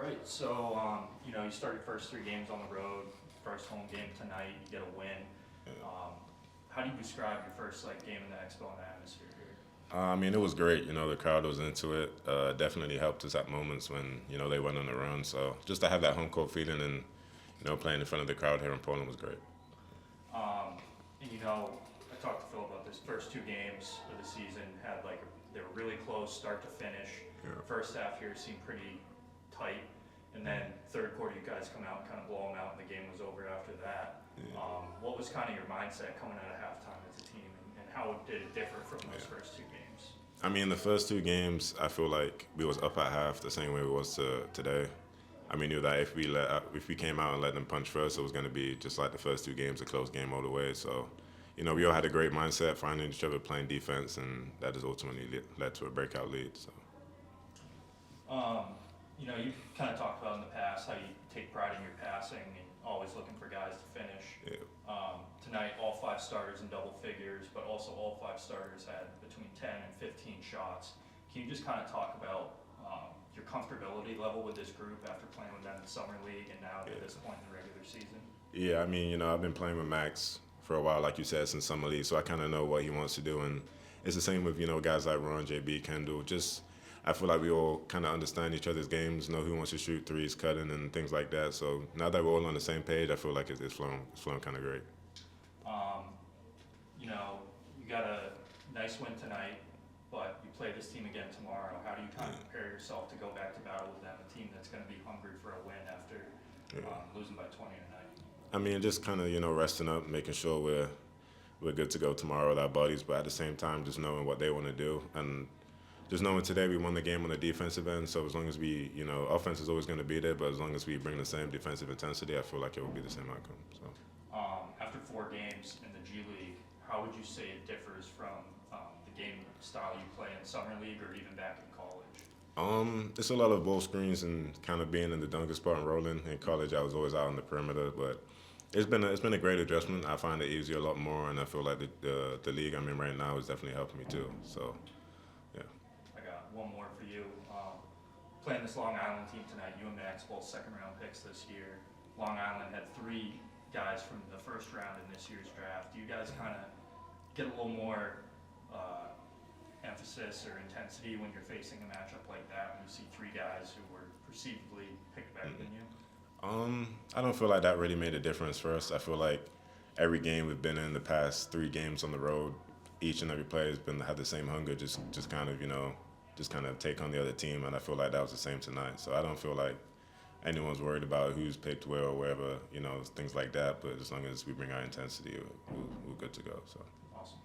right, so you start your first three games on the road, first home game tonight, you get a win. How do you describe your first game in the Expo and the atmosphere here? I mean, it was great. The crowd was into it. Definitely helped us at moments when they went on the run. So just to have that home court feeling and playing in front of the crowd here in Poland was great. And I talked to Phil about this. First two games of the season they were really close, start to finish. Yeah. First half here seemed pretty tight, and then third quarter you guys come out and kind of blow them out, and the game was over after that. Yeah. What was kind of your mindset coming out of halftime as a team, and how did it differ from those first two games? I mean, the first two games, I feel like we was up at half the same way we was today. I mean, knew that if we came out and let them punch first, it was going to be just like the first two games, a close game all the way. So, we all had a great mindset, finding each other, playing defense, and that has ultimately led to a breakout lead. So. You kind of talked about in the past how you take pride in your passing and always looking for guys to finish. Yeah. Tonight, all five starters in double figures, but also all five starters had between 10 and 15 shots. Can you just kind of talk about your comfortability level with this group after playing with them in the summer league and now at this point in the regular season? Yeah, I mean, I've been playing with Max for a while, like you said, since summer league, so I kind of know what he wants to do, and it's the same with guys like Ron, JB, Kendall. I feel like we all kind of understand each other's games, know who wants to shoot threes, cutting, and things like that. So now that we're all on the same page, I feel like it's flowing kind of great. You got a nice win tonight, but you play this team again tomorrow. How do you kind of prepare yourself to go back to battle with them, a team that's going to be hungry for a win after losing by 20 tonight? I mean, just kind of resting up, making sure we're good to go tomorrow with our bodies, but at the same time, just knowing what they want to do and just knowing today we won the game on the defensive end. So as long as we, offense is always going to be there, but as long as we bring the same defensive intensity, I feel like it will be the same outcome. So. After 4 games in the G League, how would you say it differs from the game style you play in summer league or even back in college? It's a lot of ball screens and kind of being in the dunker spot and rolling. In college, I was always out on the perimeter, but it's been a great adjustment. I find it easier a lot more, and I feel like the league I'm in right now is definitely helping me too. So, yeah. I got one more for you. Playing this Long Island team tonight, you and Max both second-round picks this year. Long Island had 3 guys from the first round in this year's draft. Do you guys kind of get a little more emphasis or intensity when you're facing a matchup like that, when you see 3 guys who were perceivably picked better than you? I don't feel like that really made a difference for us. I feel like every game we've been in the past 3 games on the road, each and every player has had the same hunger, just kind of take on the other team, and I feel like that was the same tonight. So I don't feel like anyone's worried about who's picked where or wherever, things like that. But as long as we bring our intensity, we're good to go. So. Awesome.